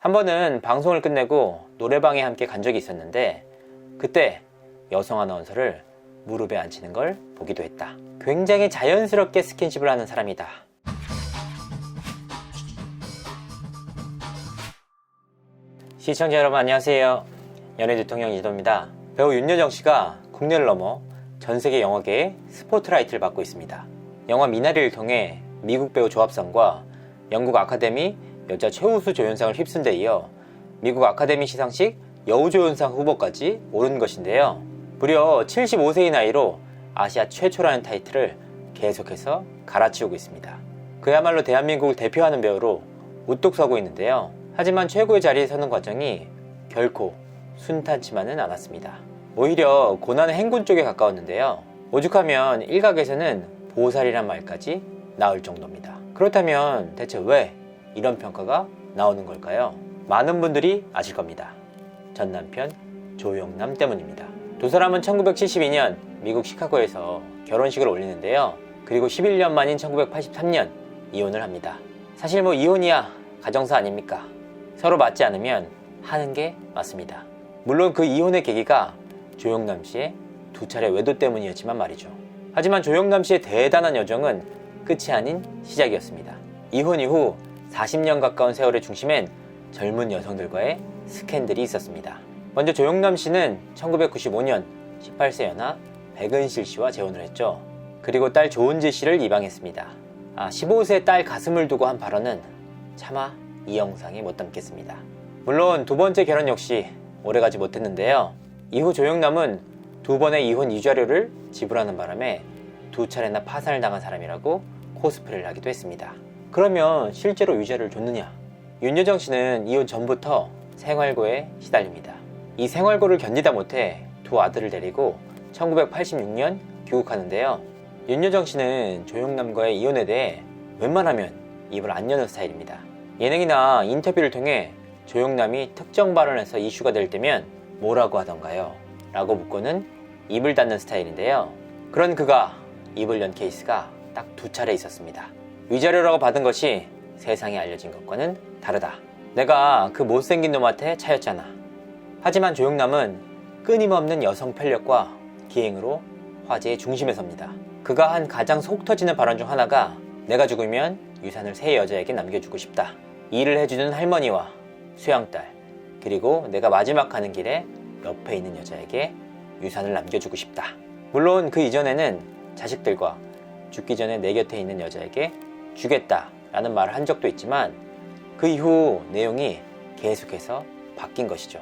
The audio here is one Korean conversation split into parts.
한 번은 방송을 끝내고 노래방에 함께 간 적이 있었는데 그때 여성 아나운서를 무릎에 앉히는 걸 보기도 했다. 굉장히 자연스럽게 스킨십을 하는 사람이다. 시청자 여러분 안녕하세요. 연예대통령 이도입니다. 배우 윤여정 씨가 국내를 넘어 전 세계 영화계의 스포트라이트를 받고 있습니다. 영화 미나리를 통해 미국 배우 조합상과 영국 아카데미 여자 최우수 조연상을 휩쓴 데 이어 미국 아카데미 시상식 여우조연상 후보까지 오른 것인데요. 무려 75세의 나이로 아시아 최초라는 타이틀을 계속해서 갈아치우고 있습니다. 그야말로 대한민국을 대표하는 배우로 우뚝 서고 있는데요. 하지만 최고의 자리에 서는 과정이 결코 순탄치만은 않았습니다. 오히려 고난의 행군 쪽에 가까웠는데요. 오죽하면 일각에서는 보살이란 말까지 나올 정도입니다. 그렇다면 대체 왜 이런 평가가 나오는 걸까요? 많은 분들이 아실 겁니다. 전 남편 조영남 때문입니다. 두 사람은 1972년 미국 시카고에서 결혼식을 올리는데요. 그리고 11년 만인 1983년 이혼을 합니다. 사실 이혼이야 가정사 아닙니까? 서로 맞지 않으면 하는 게 맞습니다. 물론 그 이혼의 계기가 조영남 씨의 두 차례 외도 때문이었지만 말이죠. 하지만 조영남 씨의 대단한 여정은 끝이 아닌 시작이었습니다. 이혼 이후 40년 가까운 세월의 중심엔 젊은 여성들과의 스캔들이 있었습니다. 먼저 조영남 씨는 1995년 18세 연하 백은실 씨와 재혼을 했죠. 그리고 딸 조은지 씨를 입양했습니다. 15세 딸 가슴을 두고 한 발언은 차마 이 영상에 못 담겠습니다. 물론 두 번째 결혼 역시 오래가지 못했는데요. 이후 조영남은 두 번의 이혼 위자료를 지불하는 바람에 두 차례나 파산을 당한 사람이라고 코스프레를 하기도 했습니다. 그러면 실제로 위자료를 줬느냐? 윤여정 씨는 이혼 전부터 생활고에 시달립니다. 이 생활고를 견디다 못해 두 아들을 데리고 1986년 귀국하는데요. 윤여정 씨는 조영남과의 이혼에 대해 웬만하면 입을 안 여는 스타일입니다. 예능이나 인터뷰를 통해 조영남이 특정 발언에서 이슈가 될 때면 뭐라고 하던가요? 라고 묻고는 입을 닫는 스타일인데요. 그런 그가 입을 연 케이스가 딱 두 차례 있었습니다. 위자료라고 받은 것이 세상에 알려진 것과는 다르다. 내가 그 못생긴 놈한테 차였잖아. 하지만 조영남은 끊임없는 여성 편력과 기행으로 화제의 중심에 섭니다. 그가 한 가장 속 터지는 발언 중 하나가 내가 죽으면 유산을 새 여자에게 남겨주고 싶다. 일을 해주는 할머니와 수양딸 그리고 내가 마지막 가는 길에 옆에 있는 여자에게 유산을 남겨주고 싶다. 물론 그 이전에는 자식들과 죽기 전에 내 곁에 있는 여자에게 주겠다라는 말을 한 적도 있지만 그 이후 내용이 계속해서 바뀐 것이죠.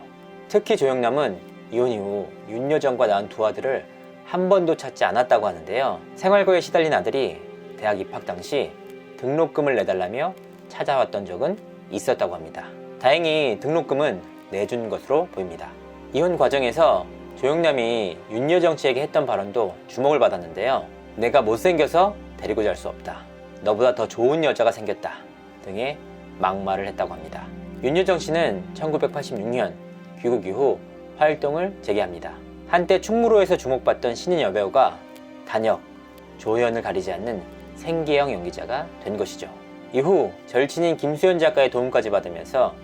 특히 조영남은 이혼 이후 윤여정과 낳은 두 아들을 한 번도 찾지 않았다고 하는데요. 생활고에 시달린 아들이 대학 입학 당시 등록금을 내달라며 찾아왔던 적은 있었다고 합니다. 다행히 등록금은 내준 것으로 보입니다. 이혼 과정에서 조영남이 윤여정 씨에게 했던 발언도 주목을 받았는데요. 내가 못생겨서 데리고 잘 수 없다. 너보다 더 좋은 여자가 생겼다. 등의 막말을 했다고 합니다. 윤여정 씨는 1986년 귀국 이후 활동을 재개합니다. 한때 충무로에서 주목받던 신인 여배우가 단역, 조연을 가리지 않는 생계형 연기자가 된 것이죠. 이후 절친인 김수현 작가의 도움까지 받으면서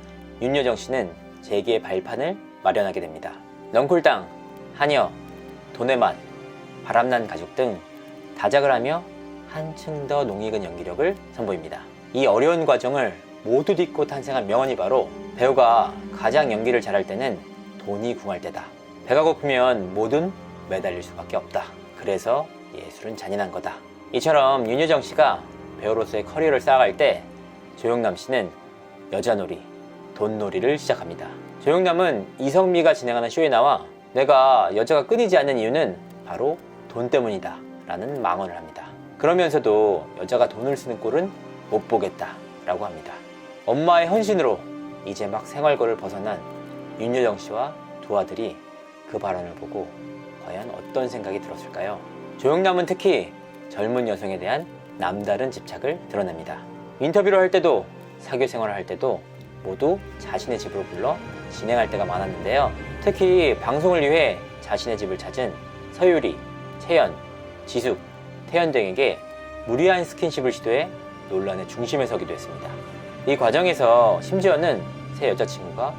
윤여정 씨는 재기의 발판을 마련하게 됩니다. 넝쿨땅, 하녀, 돈의 맛, 바람난 가족 등 다작을 하며 한층 더 농익은 연기력을 선보입니다. 이 어려운 과정을 모두 딛고 탄생한 명언이 바로 배우가 가장 연기를 잘할 때는 돈이 궁할 때다. 배가 고프면 뭐든 매달릴 수밖에 없다. 그래서 예술은 잔인한 거다. 이처럼 윤여정 씨가 배우로서의 커리어를 쌓아갈 때 조영남 씨는 여자놀이, 돈놀이를 시작합니다. 조영남은 이성미가 진행하는 쇼에 나와 내가 여자가 끊이지 않는 이유는 바로 돈 때문이다 라는 망언을 합니다. 그러면서도 여자가 돈을 쓰는 꼴은 못 보겠다 라고 합니다. 엄마의 헌신으로 이제 막 생활고를 벗어난 윤여정 씨와 두 아들이 그 발언을 보고 과연 어떤 생각이 들었을까요? 조영남은 특히 젊은 여성에 대한 남다른 집착을 드러냅니다. 인터뷰를 할 때도 사교 생활을 할 때도 모두 자신의 집으로 불러 진행할 때가 많았는데요. 특히 방송을 위해 자신의 집을 찾은 서유리, 채연, 지숙, 태연 등에게 무리한 스킨십을 시도해 논란의 중심에 서기도 했습니다. 이 과정에서 심지어는 새 여자친구가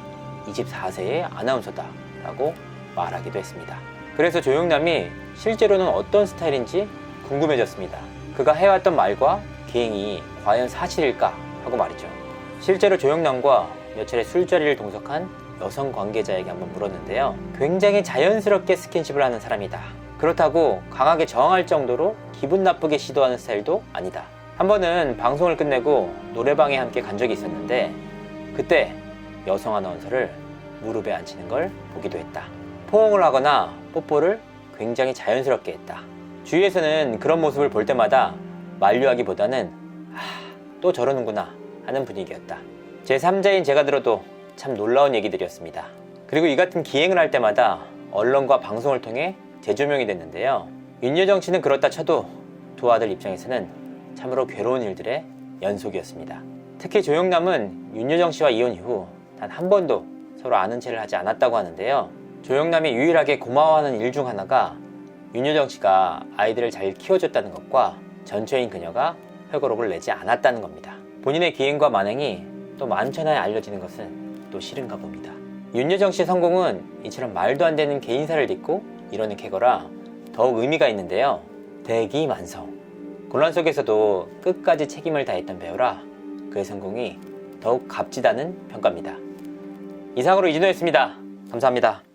24세의 아나운서다 라고 말하기도 했습니다. 그래서 조영남이 실제로는 어떤 스타일인지 궁금해졌습니다. 그가 해왔던 말과 기행이 과연 사실일까 하고 말이죠. 실제로 조영남과 몇 차례 술자리를 동석한 여성 관계자에게 한번 물었는데요. 굉장히 자연스럽게 스킨십을 하는 사람이다. 그렇다고 강하게 저항할 정도로 기분 나쁘게 시도하는 스타일도 아니다. 한 번은 방송을 끝내고 노래방에 함께 간 적이 있었는데 그때 여성 아나운서를 무릎에 앉히는 걸 보기도 했다. 포옹을 하거나 뽀뽀를 굉장히 자연스럽게 했다. 주위에서는 그런 모습을 볼 때마다 만류하기보다는 또 저러는구나 하는 분위기였다. 제3자인 제가 들어도 참 놀라운 얘기들이었습니다. 그리고 이 같은 기행을 할 때마다 언론과 방송을 통해 재조명이 됐는데요. 윤여정 씨는 그렇다 쳐도 두 아들 입장에서는 참으로 괴로운 일들의 연속이었습니다. 특히 조영남은 윤여정 씨와 이혼 이후 단 한 번도 서로 아는 체를 하지 않았다고 하는데요. 조영남이 유일하게 고마워하는 일 중 하나가 윤여정 씨가 아이들을 잘 키워줬다는 것과 전처인 그녀가 회고록을 내지 않았다는 겁니다. 본인의 기행과 만행이 또 만천하에 알려지는 것은 또 싫은가 봅니다. 윤여정 씨의 성공은 이처럼 말도 안 되는 개인사를 딛고 이뤄낸 쾌거라 더욱 의미가 있는데요. 대기만성. 곤란 속에서도 끝까지 책임을 다했던 배우라 그의 성공이 더욱 값지다는 평가입니다. 이상으로 이진호였습니다. 감사합니다.